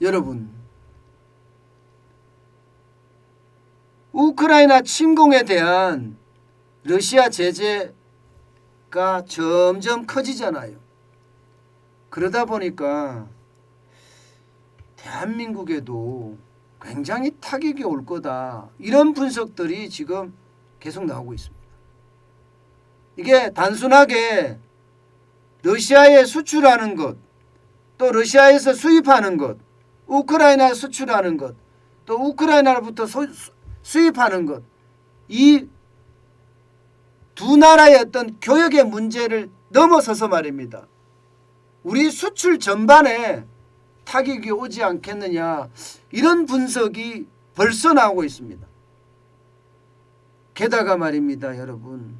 여러분, 우크라이나 침공에 대한 러시아 제재가 점점 커지잖아요. 그러다 보니까 대한민국에도 굉장히 타격이 올 거다, 이런 분석들이 지금 계속 나오고 있습니다. 이게 단순하게 러시아에 수출하는 것, 또 러시아에서 수입하는 것, 우크라이나에 수출하는 것, 또 우크라이나로부터 수입하는 것, 이 두 나라의 어떤 교역의 문제를 넘어서서 말입니다, 우리 수출 전반에 타격이 오지 않겠느냐, 이런 분석이 벌써 나오고 있습니다. 게다가 말입니다, 여러분,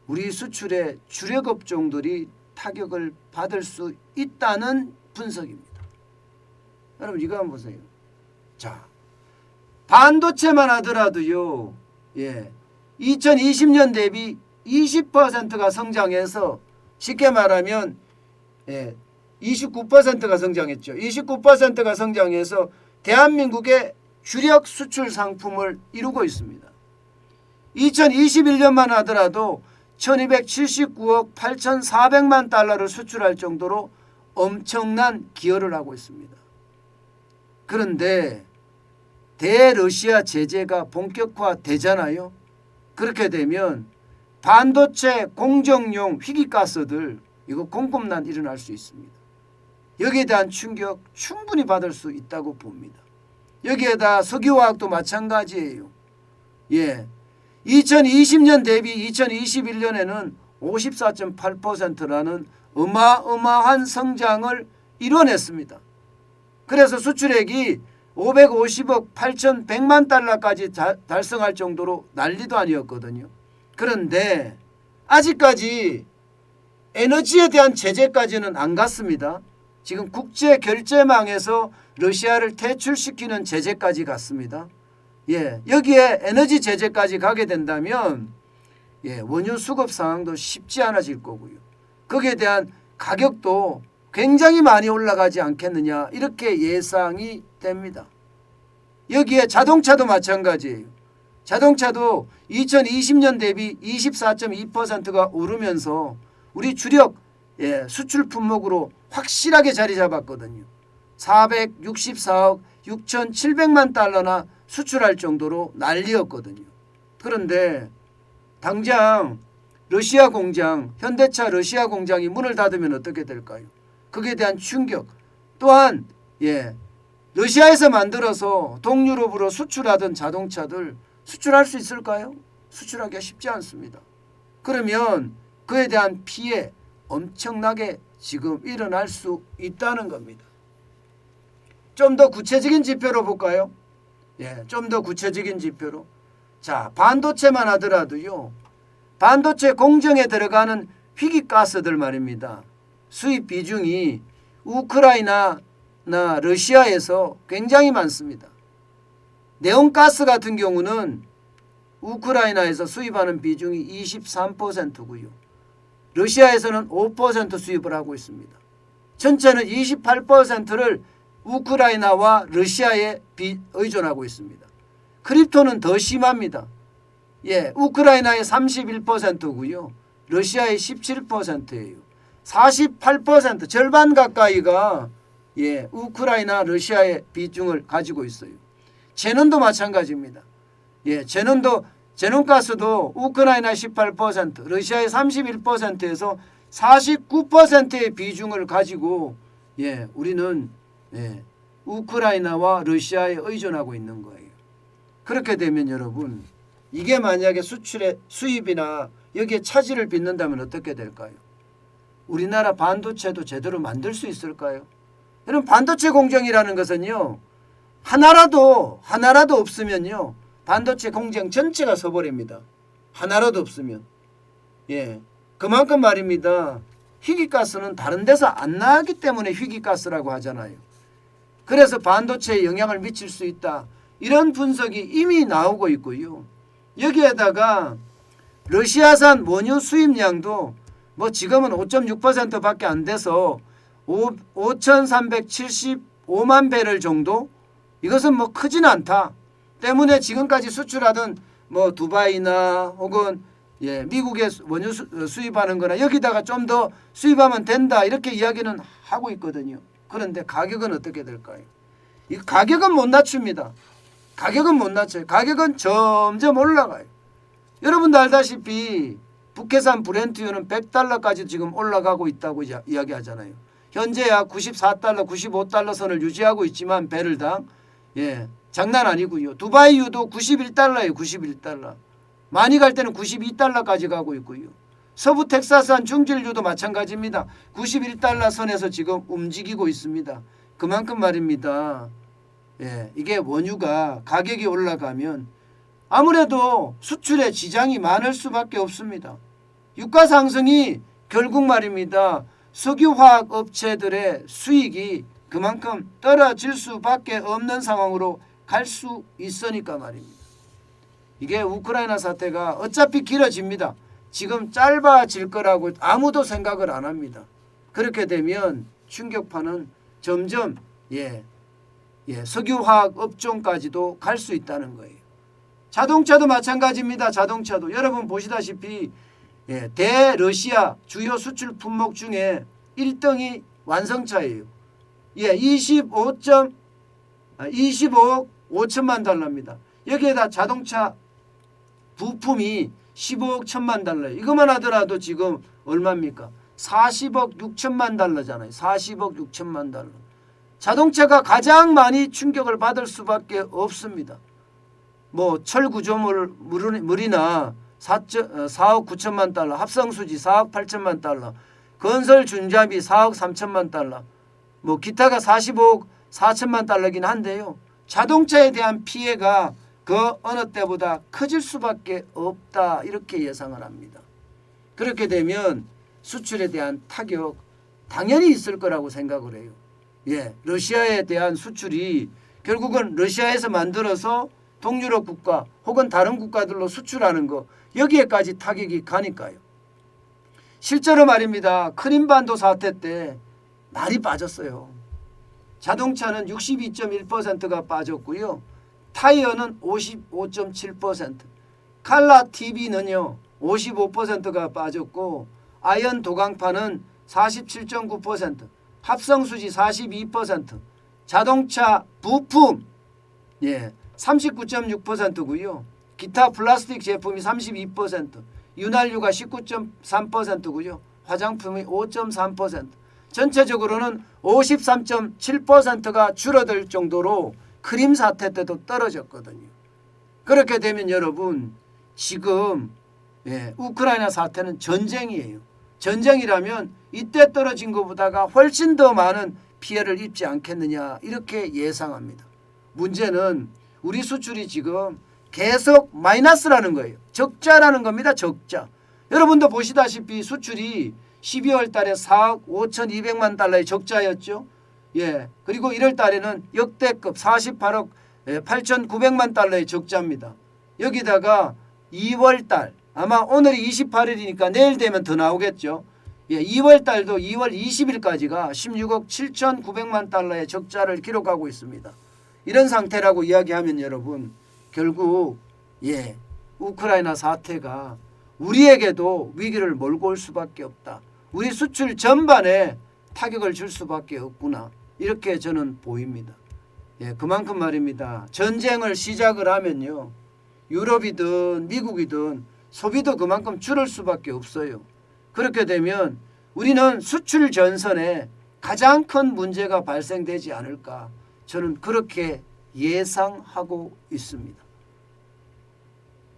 우리 수출의 주력 업종들이 타격을 받을 수 있다는 분석입니다. 여러분, 이거 한번 보세요. 자, 반도체만 하더라도요, 2020년 대비 20%가 성장해서, 쉽게 말하면 29%가 성장했죠. 29%가 성장해서 대한민국의 주력 수출 상품을 이루고 있습니다. 2021년만 하더라도 1279억 8,400만 달러를 수출할 정도로 엄청난 기여를 하고 있습니다. 그런데 대러시아 제재가 본격화되잖아요. 그렇게 되면 반도체 공정용 희귀가스들, 이거 공급난 일어날 수 있습니다. 여기에 대한 충격 충분히 받을 수 있다고 봅니다. 여기에다 석유화학도 마찬가지예요. 2020년 대비 2021년에는 54.8%라는 어마어마한 성장을 이뤄냈습니다. 그래서 수출액이 550억 8,100만 달러까지 달성할 정도로 난리도 아니었거든요. 그런데 아직까지 에너지에 대한 제재까지는 안 갔습니다. 지금 국제결제망에서 러시아를 퇴출시키는 제재까지 갔습니다. 여기에 에너지 제재까지 가게 된다면 원유 수급 상황도 쉽지 않아질 거고요. 거기에 대한 가격도 굉장히 많이 올라가지 않겠느냐, 이렇게 예상이 됩니다. 여기에 자동차도 마찬가지예요. 자동차도 2020년 대비 24.2%가 오르면서 우리 주력 수출 품목으로 확실하게 자리 잡았거든요. 464억 6,700만 달러나 수출할 정도로 난리였거든요. 그런데 당장 러시아 공장, 현대차 러시아 공장이 문을 닫으면 어떻게 될까요? 거기에 대한 충격, 또한 러시아에서 만들어서 동유럽으로 수출하던 자동차들 수출할 수 있을까요? 수출하기가 쉽지 않습니다. 그러면 그에 대한 피해 엄청나게 지금 일어날 수 있다는 겁니다. 좀 더 구체적인 지표로 볼까요? 좀 더 구체적인 지표로. 자, 반도체만 하더라도요, 반도체 공정에 들어가는 희귀가스들 말입니다. 수입 비중이 우크라이나나 러시아에서 굉장히 많습니다. 네온가스 같은 경우는 우크라이나에서 수입하는 비중이 23%고요. 러시아에서는 5% 수입을 하고 있습니다. 전체는 28%를 우크라이나와 러시아에 의존하고 있습니다. 크립토는 더 심합니다. 우크라이나의 31%고요. 러시아의 17%예요. 48%, 절반 가까이가 우크라이나 러시아의 비중을 가지고 있어요. 제논도 마찬가지입니다. 제논가스도 우크라이나 18%, 러시아의 31%에서 49%의 비중을 가지고 우리는 우크라이나와 러시아에 의존하고 있는 거예요. 그렇게 되면 여러분, 이게 만약에 수출의 수입이나 여기에 차질을 빚는다면 어떻게 될까요? 우리나라 반도체도 제대로 만들 수 있을까요? 여러분, 반도체 공정이라는 것은요, 하나라도 없으면요, 반도체 공정 전체가 서버립니다. 하나라도 없으면. 그만큼 말입니다, 희귀가스는 다른 데서 안 나기 때문에 희귀가스라고 하잖아요. 그래서 반도체에 영향을 미칠 수 있다, 이런 분석이 이미 나오고 있고요. 여기에다가 러시아산 원유 수입량도 지금은 5.6%밖에 안 돼서 5,375 5만 배럴 정도? 이것은 뭐 크진 않다. 때문에 지금까지 수출하던 뭐 두바이나 혹은 미국에 원유 수입하는 거나 여기다가 좀 더 수입하면 된다 이렇게 이야기는 하고 있거든요. 그런데 가격은 어떻게 될까요? 이 가격은 못 낮춥니다. 가격은 못 낮춰요. 가격은 점점 올라가요. 여러분도 알다시피 북해산 브렌트유는 100달러까지 지금 올라가고 있다고 이야기하잖아요. 현재야 94달러, 95달러 선을 유지하고 있지만 배럴당 장난 아니고요. 두바이유도 91달러예요. 91달러. 많이 갈 때는 92달러까지 가고 있고요. 서부 텍사스산 중질유도 마찬가지입니다. 91달러 선에서 지금 움직이고 있습니다. 그만큼 말입니다. 이게 원유가 가격이 올라가면 아무래도 수출에 지장이 많을 수밖에 없습니다. 유가 상승이 결국 말입니다. 석유화학 업체들의 수익이 그만큼 떨어질 수밖에 없는 상황으로 갈 수 있으니까 말입니다. 이게 우크라이나 사태가 어차피 길어집니다. 지금 짧아질 거라고 아무도 생각을 안 합니다. 그렇게 되면 충격파는 점점 석유화학 업종까지도 갈 수 있다는 거예요. 자동차도 마찬가지입니다. 자동차도 여러분 보시다시피 대러시아 주요 수출 품목 중에 1등이 완성차예요. 25억 5천만 달러입니다. 여기에다 자동차 부품이 15억 1천만 달러예요. 이것만 하더라도 지금 얼마입니까? 40억 6천만 달러잖아요. 40억 6천만 달러. 자동차가 가장 많이 충격을 받을 수밖에 없습니다. 뭐 철구조물이나 4억 9천만 달러, 합성수지 4억 8천만 달러, 건설 준자비 4억 3천만 달러, 뭐 기타가 45억 4천만 달러긴 한데요. 자동차에 대한 피해가 그 어느 때보다 커질 수밖에 없다 이렇게 예상을 합니다. 그렇게 되면 수출에 대한 타격 당연히 있을 거라고 생각을 해요. 러시아에 대한 수출이 결국은 러시아에서 만들어서 동유럽 국가 혹은 다른 국가들로 수출하는 거 여기에까지 타격이 가니까요. 실제로 말입니다. 크림반도 사태 때 많이 빠졌어요. 자동차는 62.1%가 빠졌고요. 타이어는 55.7%, 칼라 TV는요 55%가 빠졌고 아연 도강판은 47.9%, 합성수지 42%, 자동차 부품 39.6%고요. 기타 플라스틱 제품이 32%, 윤활유가 19.3%고요. 화장품이 5.3%, 전체적으로는 53.7%가 줄어들 정도로 크림 사태 때도 떨어졌거든요. 그렇게 되면 여러분 지금 우크라이나 사태는 전쟁이에요. 전쟁이라면 이때 떨어진 것보다가 훨씬 더 많은 피해를 입지 않겠느냐 이렇게 예상합니다. 문제는 우리 수출이 지금 계속 마이너스라는 거예요. 적자라는 겁니다. 적자. 여러분도 보시다시피 수출이 12월 달에 4억 5,200만 달러의 적자였죠. 그리고 1월 달에는 역대급 48억 8,900만 달러의 적자입니다. 여기다가 2월 달 아마 오늘이 28일이니까 내일 되면 더 나오겠죠. 2월 달도 2월 20일까지가 16억 7,900만 달러의 적자를 기록하고 있습니다. 이런 상태라고 이야기하면 여러분 결국 우크라이나 사태가 우리에게도 위기를 몰고 올 수밖에 없다. 우리 수출 전반에 타격을 줄 수밖에 없구나. 이렇게 저는 보입니다. 그만큼 말입니다. 전쟁을 시작을 하면요. 유럽이든 미국이든 소비도 그만큼 줄을 수밖에 없어요. 그렇게 되면 우리는 수출 전선에 가장 큰 문제가 발생되지 않을까. 저는 그렇게 예상하고 있습니다.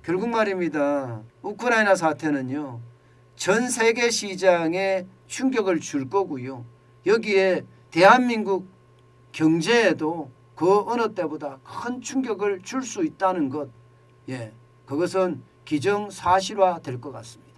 결국 말입니다. 우크라이나 사태는요. 전 세계 시장에 충격을 줄 거고요. 여기에 대한민국 경제에도 그 어느 때보다 큰 충격을 줄 수 있다는 것. 그것은 기정사실화 될 것 같습니다.